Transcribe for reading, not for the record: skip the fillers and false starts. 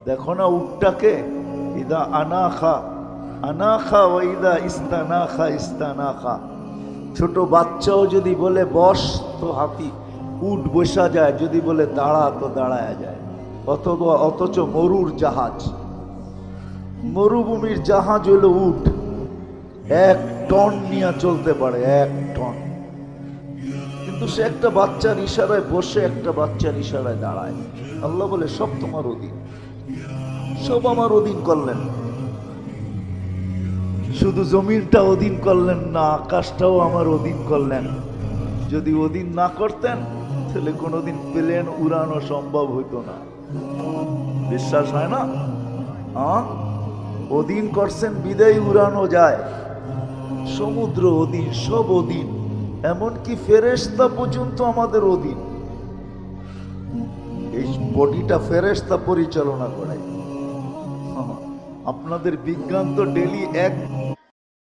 দেখো না উটটাকে, ইদা আনাখা আনাখা ও ইদা ইস্তানাখা ইস্তানাখা। ছোট বাচ্চাও যদি বলে বস তো হাতি উট বসা যায়, যদি বলে দাঁড়া তো দাঁড়ায়া যায়। অথচ মরুর জাহাজ, মরুভূমির জাহাজ হলো উট, 1 টন নিয়ে চলতে পারে, 1 টন। কিন্তু সে একটা বাচ্চার ইশারায় বসে, একটা বাচ্চার ইশারায় দাঁড়ায়। আল্লাহ বলে সব তোমার অধীন, সব আমার অধীন করলেন। শুধু জমিনটা অধীন করলেন না, আকাশটাও আমার অধীন করলেন। যদি অধীন না করতেন তাহলে কোনোদিন প্লেন উড়ানো সম্ভব হইতো না। বিশ্বাস হয় না? অধীন করছেন বিদায় উড়ানো যায়। সমুদ্র অধীন, সব অধীন, এমনকি ফেরেশতা পর্যন্ত আমাদের অধীন। এই বডিটা ফেরেশতা পরিচালনা করে। আপনাদের বিজ্ঞান তো ডেলি এক